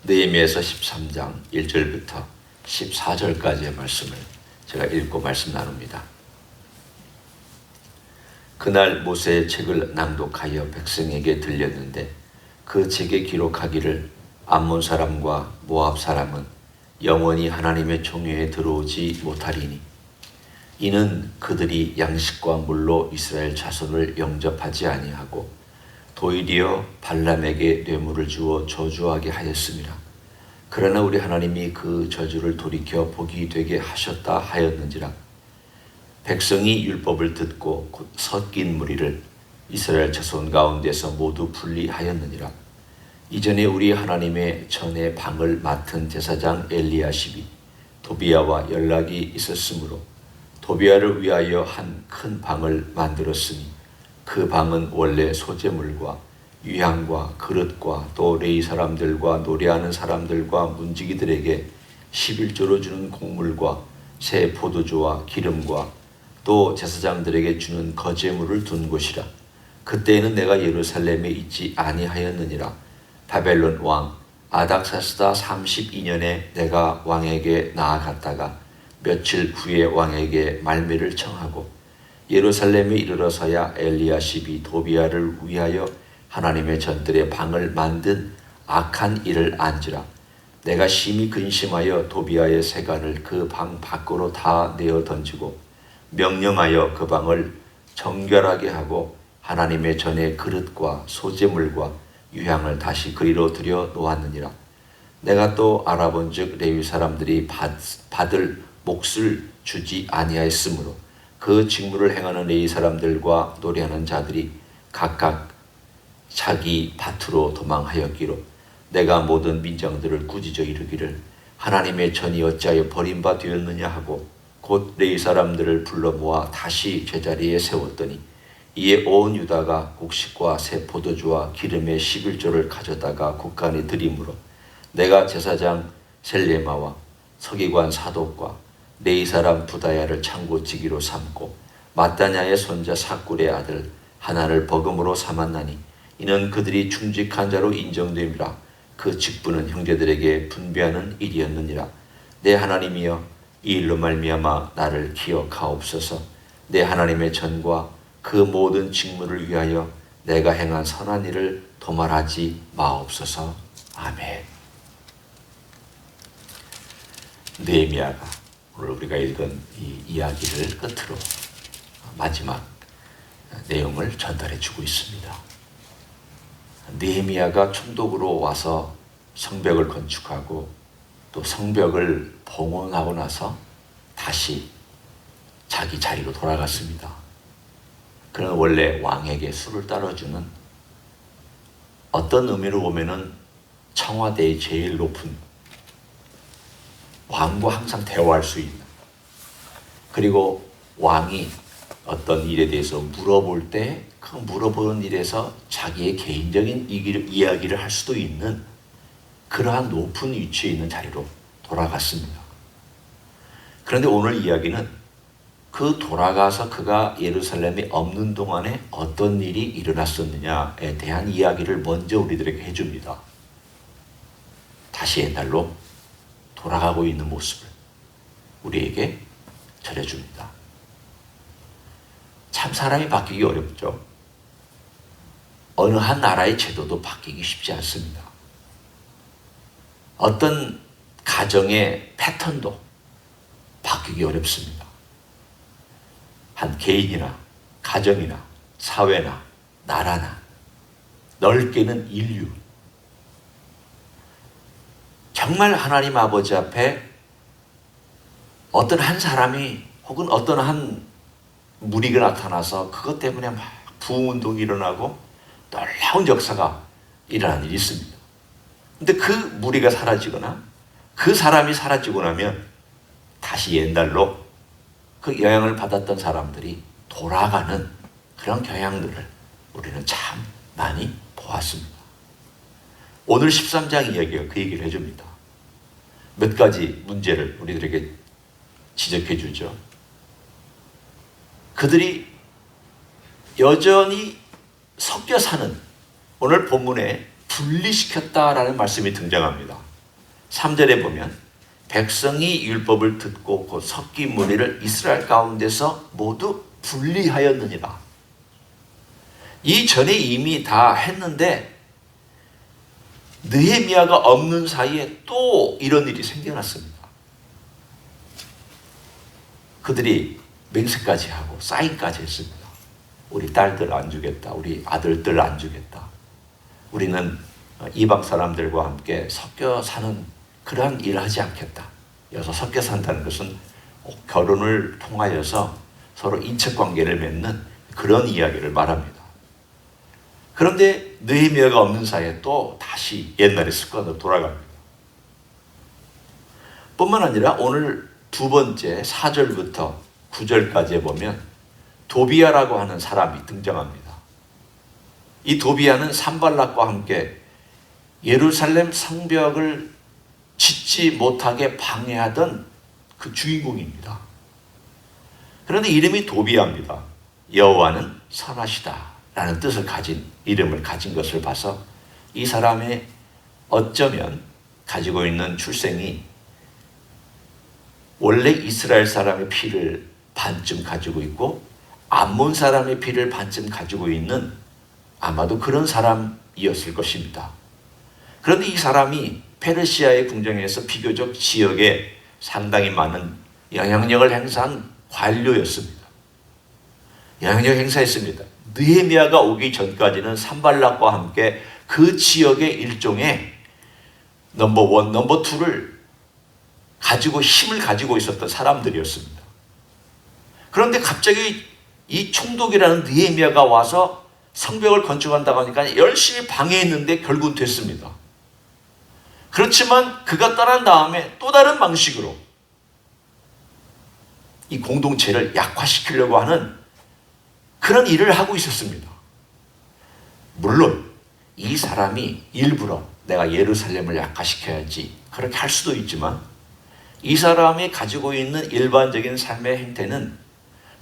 느헤미야서 13장 1절부터 14절까지의 말씀을 제가 읽고 말씀 나눕니다. 그날 모세의 책을 낭독하여 백성에게 들렸는데 그 책에 기록하기를 암몬 사람과 모압 사람은 영원히 하나님의 총회에 들어오지 못하리니 이는 그들이 양식과 물로 이스라엘 자손을 영접하지 아니하고 도리어 발람에게 뇌물을 주어 저주하게 하였습니다. 그러나 우리 하나님이 그 저주를 돌이켜 복이 되게 하셨다 하였는지라. 백성이 율법을 듣고 곧 섞인 무리를 이스라엘 자손 가운데서 모두 분리하였느니라. 이전에 우리 하나님의 전에 방을 맡은 제사장 엘리야십이 도비야와 연락이 있었으므로 도비야를 위하여 한 큰 방을 만들었으니 그 방은 원래 소재물과 유향과 그릇과 또 레위 사람들과 노래하는 사람들과 문지기들에게 11조로 주는 곡물과 새 포도주와 기름과 또 제사장들에게 주는 거제물을 둔 곳이라. 그때에는 내가 예루살렘에 있지 아니하였느니라. 바벨론 왕 아닥사스다 32년에 내가 왕에게 나아갔다가 며칠 후에 왕에게 말미를 청하고 예루살렘에 이르러서야 엘리야십이 도비야를 위하여 하나님의 전들의 방을 만든 악한 일을 안지라. 내가 심히 근심하여 도비야의 세간을 그 방 밖으로 다 내어 던지고 명령하여 그 방을 정결하게 하고 하나님의 전의 그릇과 소재물과 유향을 다시 그리로 들여 놓았느니라. 내가 또 알아본즉 레위 사람들이 받을 몫을 주지 아니하였으므로 그 직무를 행하는 레위 사람들과 노래하는 자들이 각각 자기 밭으로 도망하였기로 내가 모든 민정들을 꾸짖어 이르기를 하나님의 전이 어찌하여 버림바 되었느냐 하고 곧 레위 사람들을 불러 모아 다시 제자리에 세웠더니 이에 온 유다가 곡식과 새 포도주와 기름의 11조를 가져다가 국간에 드림으로 내가 제사장 셀레마와 서기관 사독과 레위 사람 부다야를 창고지기로 삼고 마따냐의 손자 사꿀의 아들 하나를 버금으로 삼았나니 이는 그들이 충직한 자로 인정됨이라. 그 직분은 형제들에게 분배하는 일이었느니라. 내 하나님이여 이 일로 말미암아 나를 기억하옵소서. 내 하나님의 전과 그 모든 직무를 위하여 내가 행한 선한 일을 도말하지 마옵소서. 아멘. 느헤미야가 오늘 우리가 읽은 이 이야기를 끝으로 마지막 내용을 전달해 주고 있습니다. 느헤미야가 총독으로 와서 성벽을 건축하고 또 성벽을 봉헌하고 나서 다시 자기 자리로 돌아갔습니다. 그는 원래 왕에게 술을 따라주는, 어떤 의미로 보면은 청와대의 제일 높은, 왕과 항상 대화할 수 있는, 그리고 왕이 어떤 일에 대해서 물어볼 때 그 물어보는 일에서 자기의 개인적인 이야기를 할 수도 있는 그러한 높은 위치에 있는 자리로 돌아갔습니다. 그런데 오늘 이야기는 그 돌아가서 그가 예루살렘에 없는 동안에 어떤 일이 일어났었느냐에 대한 이야기를 먼저 우리들에게 해줍니다. 다시 옛날로 돌아가고 있는 모습을 우리에게 전해줍니다. 참 사람이 바뀌기 어렵죠. 어느 한 나라의 제도도 바뀌기 쉽지 않습니다. 어떤 가정의 패턴도 바뀌기 어렵습니다. 한 개인이나 가정이나 사회나 나라나 넓게는 인류, 정말 하나님 아버지 앞에 어떤 한 사람이 혹은 어떤 한 무리가 나타나서 그것 때문에 막 부흥운동이 일어나고 놀라운 역사가 일어나는 일이 있습니다. 근데 그 무리가 사라지거나 그 사람이 사라지고 나면 다시 옛날로 그 영향을 받았던 사람들이 돌아가는 그런 경향들을 우리는 참 많이 보았습니다. 오늘 13장 이야기가 그 얘기를 해줍니다. 몇 가지 문제를 우리들에게 지적해 주죠. 그들이 여전히 섞여 사는, 오늘 본문에 분리시켰다라는 말씀이 등장합니다. 3절에 보면 백성이 율법을 듣고 곧 섞인 무리를 이스라엘 가운데서 모두 분리하였느니라. 이전에 이미 다 했는데 느헤미야가 없는 사이에 또 이런 일이 생겨났습니다. 그들이 맹세까지 하고 사인까지 했습니다. 우리 딸들 안 주겠다. 우리 아들들 안 주겠다. 우리는 이방 사람들과 함께 섞여 사는 그러한 일을 하지 않겠다. 여기서 섞여 산다는 것은 결혼을 통하여서 서로 인척관계를 맺는 그런 이야기를 말합니다. 그런데 느헤미야가 없는 사이에 또 다시 옛날의 습관으로 돌아갑니다. 뿐만 아니라 오늘 두 번째 4절부터 9절까지 보면 도비야라고 하는 사람이 등장합니다. 이 도비야는 산발락과 함께 예루살렘 성벽을 짓지 못하게 방해하던 그 주인공입니다. 그런데 이름이 도비야입니다. 여호와는 선하시다 라는 뜻을 가진 이름을 가진 것을 봐서 이 사람의 어쩌면 가지고 있는 출생이 원래 이스라엘 사람의 피를 반쯤 가지고 있고 암몬 사람의 피를 반쯤 가지고 있는 아마도 그런 사람이었을 것입니다. 그런데 이 사람이 페르시아의 궁정에서 비교적 지역에 상당히 많은 영향력을 행사한 관료였습니다. 영향력 행사했습니다. 느헤미야가 오기 전까지는 산발락과 함께 그 지역의 일종의 넘버 원, 넘버 투를 가지고 힘을 가지고 있었던 사람들이었습니다. 그런데 갑자기 이 총독이라는 느헤미야가 와서 성벽을 건축한다고 하니까 열심히 방해했는데 결국은 됐습니다. 그렇지만 그가 떠난 다음에 또 다른 방식으로 이 공동체를 약화시키려고 하는 그런 일을 하고 있었습니다. 물론 이 사람이 일부러 내가 예루살렘을 약화시켜야지 그렇게 할 수도 있지만 이 사람이 가지고 있는 일반적인 삶의 행태는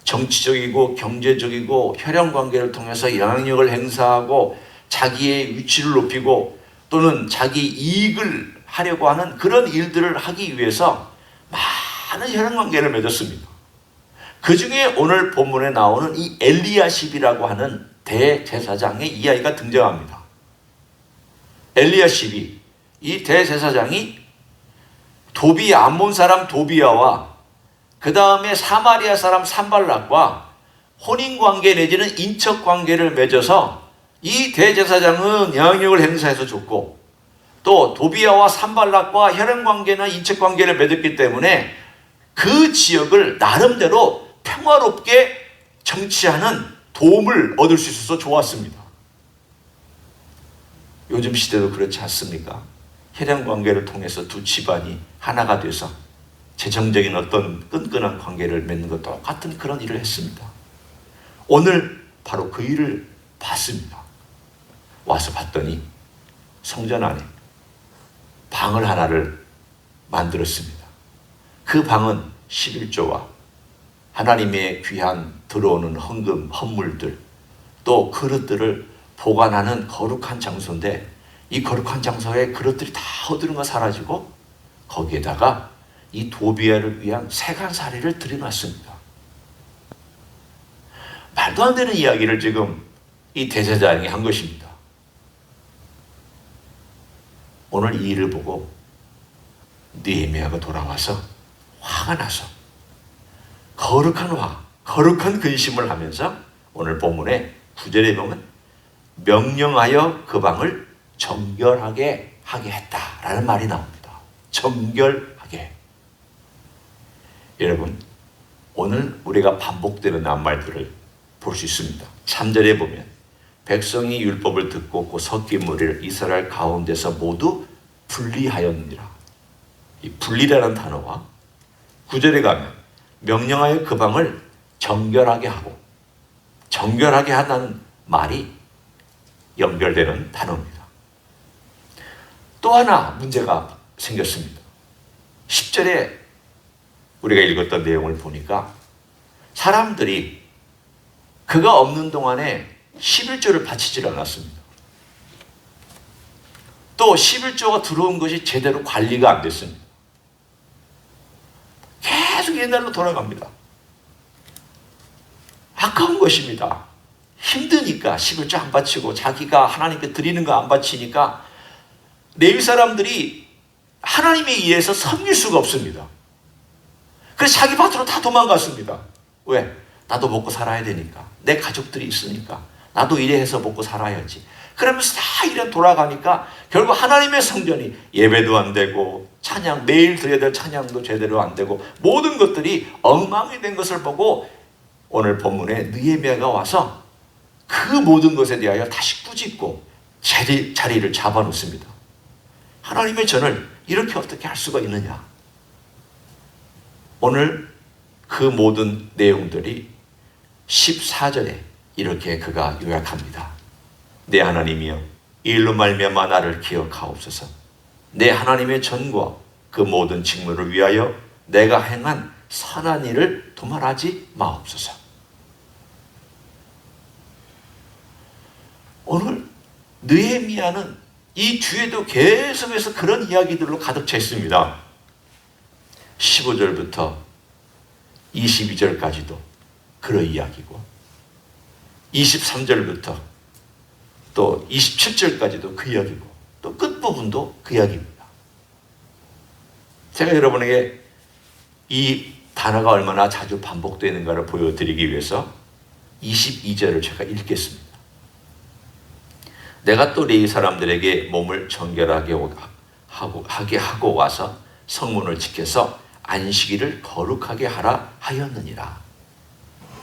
정치적이고 경제적이고 혈연관계를 통해서 영향력을 행사하고 자기의 위치를 높이고 또는 자기 이익을 하려고 하는 그런 일들을 하기 위해서 많은 혈연관계를 맺었습니다. 그 중에 오늘 본문에 나오는 이 엘리야십이라고 하는 대제사장의 이야기가 등장합니다. 엘리야십이 이 대제사장이 도비야, 암몬 사람 도비야와 그 다음에 사마리아 사람 산발락과 혼인관계 내지는 인척관계를 맺어서 이 대제사장은 영향력을 행사해서 줬고 또 도비야와 산발락과 혈연관계나 인척관계를 맺었기 때문에 그 지역을 나름대로 평화롭게 정치하는 도움을 얻을 수 있어서 좋았습니다. 요즘 시대도 그렇지 않습니까? 혈연관계를 통해서 두 집안이 하나가 돼서 재정적인 어떤 끈끈한 관계를 맺는 것과 똑같은 그런 일을 했습니다. 오늘 바로 그 일을 봤습니다. 와서 봤더니 성전 안에 방을 하나를 만들었습니다. 그 방은 11조와 하나님의 귀한 들어오는 헌금, 헌물들 또 그릇들을 보관하는 거룩한 장소인데 이 거룩한 장소에 그릇들이 다 허드름과 사라지고 거기에다가 이 도비야를 위한 세간사리를 들여놨습니다. 말도 안 되는 이야기를 지금 이 대제사장이 한 것입니다. 오늘 이 일을 보고 느헤미야가 돌아와서 화가 나서 거룩한 화, 거룩한 근심을 하면서 오늘 본문에 9절에 보면 명령하여 그 방을 정결하게 하게 했다라는 말이 나옵니다. 정결하게. 여러분, 오늘 우리가 반복되는 낱말들을 볼 수 있습니다. 3절에 보면 백성이 율법을 듣고 그 섞인 무리를 이스라엘 가운데서 모두 분리하였느니라. 이 분리라는 단어와 9절에 가면 명령하여 그 방을 정결하게 하고 정결하게 한다는 말이 연결되는 단어입니다. 또 하나 문제가 생겼습니다. 10절에 우리가 읽었던 내용을 보니까 사람들이 그가 없는 동안에 11조를 바치질 않았습니다. 또 11조가 들어온 것이 제대로 관리가 안 됐습니다. 계속 옛날로 돌아갑니다. 아까운 것입니다. 힘드니까 11조 안 바치고 자기가 하나님께 드리는 거 안 바치니까 레위 사람들이 하나님에 의해서 섬길 수가 없습니다. 그래서 자기 밭으로 다 도망갔습니다. 왜? 나도 먹고 살아야 되니까. 내 가족들이 있으니까. 나도 일해서 먹고 살아야지. 그러면서 다 일에 돌아가니까 결국 하나님의 성전이 예배도 안 되고 찬양, 매일 드려야 될 찬양도 제대로 안 되고 모든 것들이 엉망이 된 것을 보고 오늘 본문에 느헤미야가 와서 그 모든 것에 대하여 다시 꾸짖고 자리를 잡아놓습니다. 하나님의 전을 이렇게 어떻게 할 수가 있느냐? 오늘 그 모든 내용들이 14절에 이렇게 그가 요약합니다. 내 하나님이여, 이 일로 말미암아 나를 기억하옵소서. 내 하나님의 전과 그 모든 직무를 위하여 내가 행한 선한 일을 도말하지 마옵소서. 오늘 느헤미야는 이 뒤에도 계속해서 그런 이야기들로 가득 차 있습니다. 15절부터 22절까지도 그런 이야기고 23절부터 또 27절까지도 그 이야기고 또 끝부분도 그 이야기입니다. 제가 여러분에게 이 단어가 얼마나 자주 반복되는가를 보여드리기 위해서 22절을 제가 읽겠습니다. 내가 또 레위 사람들에게 몸을 정결하게 하고 와서 성문을 지켜서 안식일을 거룩하게 하라 하였느니라.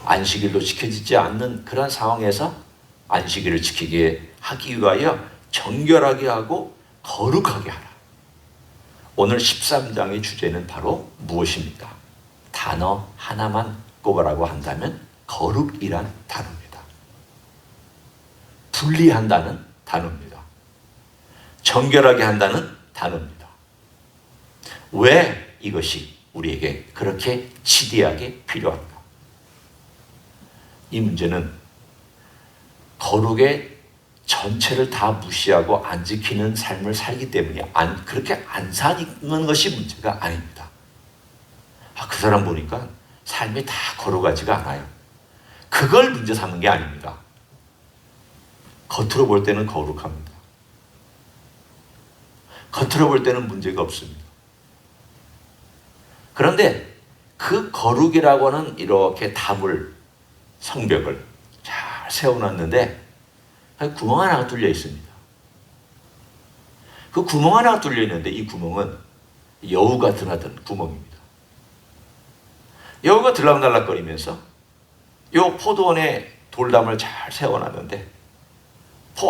안식일도 지켜지지 않는 그런 상황에서 안식일을 지키게 하기 위하여 정결하게 하고 거룩하게 하라. 오늘 13장의 주제는 바로 무엇입니까? 단어 하나만 꼽으라고 한다면 거룩이란 단어입니다. 분리한다는 단어입니다. 정결하게 한다는 단어입니다. 왜 이것이 우리에게 그렇게 지대하게 필요한가? 이 문제는 거룩의 전체를 다 무시하고 안 지키는 삶을 살기 때문에 그렇게 안 사는 것이 문제가 아닙니다. 그 사람 보니까 삶이 다 거룩하지가 않아요. 그걸 문제 삼는 게 아닙니다. 겉으로 볼 때는 거룩합니다. 겉으로 볼 때는 문제가 없습니다. 그런데 그 거룩이라고 하는 이렇게 담을 성벽을 잘 세워놨는데 구멍 하나가 뚫려 있습니다. 그 구멍 하나가 뚫려 있는데 이 구멍은 여우가 드나드는 구멍입니다. 여우가 들락날락거리면서 이 포도원에 돌담을 잘 세워놨는데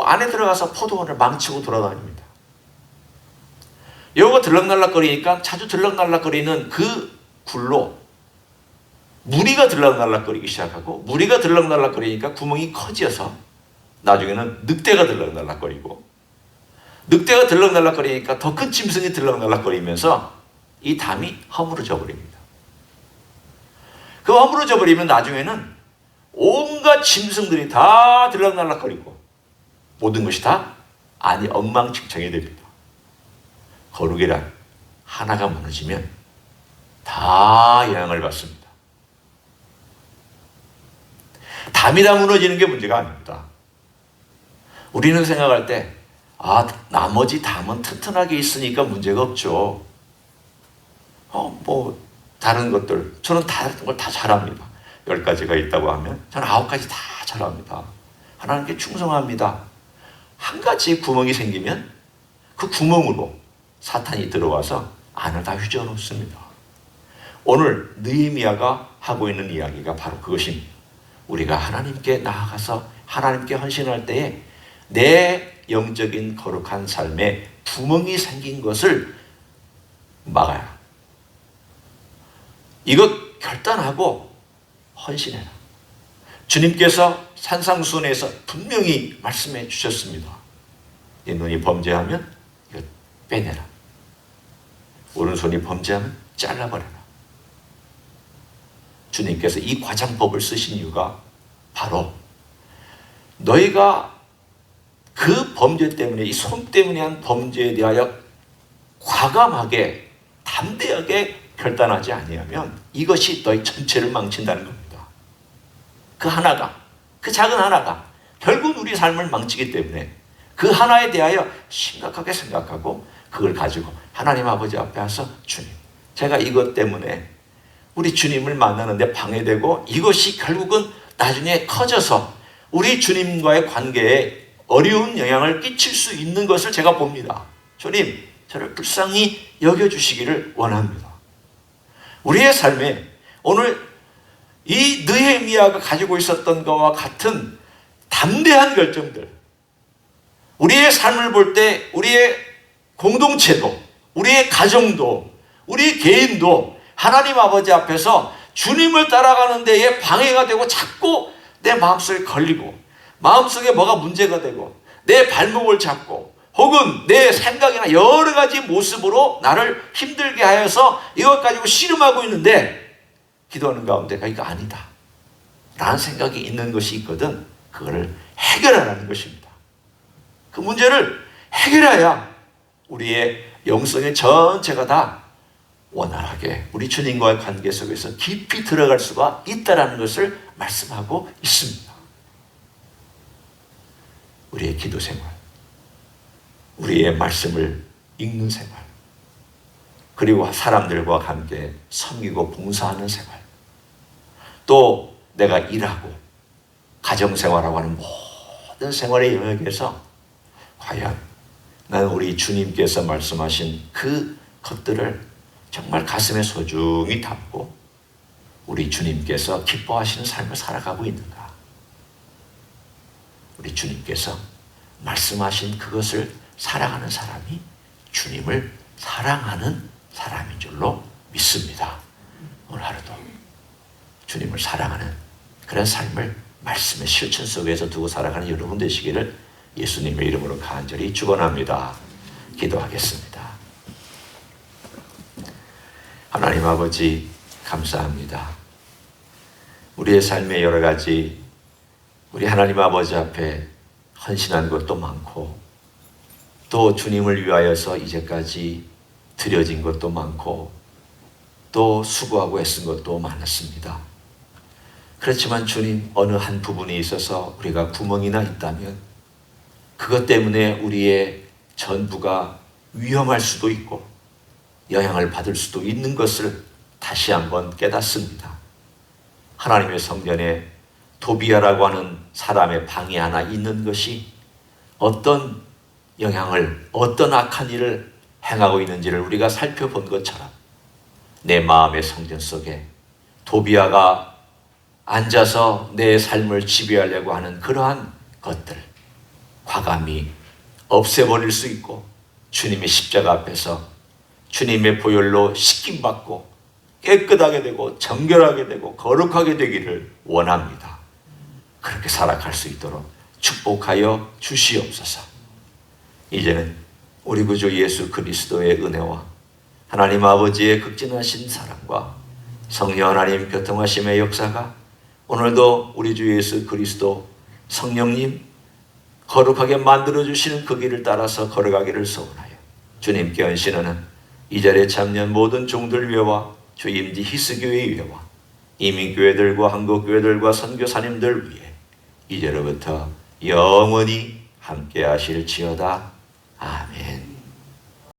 안에 들어가서 포도원을 망치고 돌아다닙니다. 여우가 들락날락거리니까 자주 들락날락거리는 그 굴로 무리가 들락날락거리기 시작하고 무리가 들락날락거리니까 구멍이 커져서 나중에는 늑대가 들락날락거리고 늑대가 들락날락거리니까 더 큰 짐승이 들락날락거리면서 이 담이 허물어져 버립니다. 그 허물어져 버리면 나중에는 온갖 짐승들이 다 들락날락거리고 모든 것이 다 엉망진창이 됩니다. 거룩이란 하나가 무너지면 다 영향을 받습니다. 담이 다 무너지는 게 문제가 아닙니다. 우리는 생각할 때 나머지 담은 튼튼하게 있으니까 문제가 없죠. 다른 것들 저는 다른 걸 다 잘합니다. 10가지가 있다고 하면 저는 9가지 다 잘합니다. 하나님께 충성합니다. 한 가지 구멍이 생기면 그 구멍으로 사탄이 들어와서 안을 다 휘저어 놓습니다. 오늘 느헤미야가 하고 있는 이야기가 바로 그것입니다. 우리가 하나님께 나아가서 하나님께 헌신할 때에 내 영적인 거룩한 삶에 구멍이 생긴 것을 막아야. 이것 결단하고 헌신해라. 주님께서 산상수훈에서 분명히 말씀해 주셨습니다. 이 눈이 범죄하면 이거 빼내라. 오른손이 범죄하면 잘라버려라. 주님께서 이 과장법을 쓰신 이유가 바로 너희가 그 범죄 때문에, 이 손 때문에 한 범죄에 대하여 과감하게 담대하게 결단하지 아니하면 이것이 너희 전체를 망친다는 겁니다. 그 하나가, 그 작은 하나가 결국 우리 삶을 망치기 때문에 그 하나에 대하여 심각하게 생각하고 그걸 가지고 하나님 아버지 앞에 와서 주님, 제가 이것 때문에 우리 주님을 만나는데 방해되고 이것이 결국은 나중에 커져서 우리 주님과의 관계에 어려운 영향을 끼칠 수 있는 것을 제가 봅니다. 주님, 저를 불쌍히 여겨주시기를 원합니다. 우리의 삶에 오늘 이 느헤미야가 가지고 있었던 것과 같은 담대한 결정들, 우리의 삶을 볼 때 우리의 공동체도, 우리의 가정도, 우리 개인도 하나님 아버지 앞에서 주님을 따라가는 데에 방해가 되고 자꾸 내 마음속에 걸리고 마음속에 뭐가 문제가 되고 내 발목을 잡고 혹은 내 생각이나 여러 가지 모습으로 나를 힘들게 하여서 이것 가지고 씨름하고 있는데 기도하는 가운데 이거 아니다 라는 생각이 있는 것이 있거든. 그거를 해결하라는 것입니다. 그 문제를 해결해야 우리의 영성의 전체가 다 원활하게 우리 주님과의 관계 속에서 깊이 들어갈 수가 있다는 것을 말씀하고 있습니다. 우리의 기도 생활, 우리의 말씀을 읽는 생활, 그리고 사람들과 함께 섬기고 봉사하는 생활, 또 내가 일하고 가정생활하고 하는 모든 생활의 영역에서 과연 나는 우리 주님께서 말씀하신 그 것들을 정말 가슴에 소중히 담고 우리 주님께서 기뻐하시는 삶을 살아가고 있는가? 우리 주님께서 말씀하신 그것을 살아가는 사람이 주님을 사랑하는 사람인 줄로 믿습니다. 오늘 하루도 주님을 사랑하는 그런 삶을 말씀의 실천 속에서 두고 살아가는 여러분 되시기를 예수님의 이름으로 간절히 축원합니다. 기도하겠습니다. 하나님 아버지 감사합니다. 우리의 삶의 여러 가지 우리 하나님 아버지 앞에 헌신한 것도 많고 또 주님을 위하여서 이제까지 드려진 것도 많고 또 수고하고 애쓴 것도 많았습니다. 그렇지만 주님, 어느 한 부분에 있어서 우리가 구멍이나 있다면 그것 때문에 우리의 전부가 위험할 수도 있고 영향을 받을 수도 있는 것을 다시 한번 깨닫습니다. 하나님의 성전에 도비아라고 하는 사람의 방이 하나 있는 것이 어떤 영향을, 어떤 악한 일을 행하고 있는지를 우리가 살펴본 것처럼 내 마음의 성전 속에 도비아가 앉아서 내 삶을 지배하려고 하는 그러한 것들 과감히 없애버릴 수 있고 주님의 십자가 앞에서 주님의 보혈로 씻김받고 깨끗하게 되고 정결하게 되고 거룩하게 되기를 원합니다. 그렇게 살아갈 수 있도록 축복하여 주시옵소서. 이제는 우리 구주 예수 그리스도의 은혜와 하나님 아버지의 극진하신 사랑과 성령 하나님 교통하심의 역사가 오늘도 우리 주 예수 그리스도 성령님 거룩하게 만들어주시는 그 길을 따라서 걸어가기를 소원하여 주님께 헌신하는 이 자리에 참여한 모든 종들 위해와 주임지 히스교회 위해와 이민교회들과 한국교회들과 선교사님들 위해 이제로부터 영원히 함께 하실지어다. 아멘.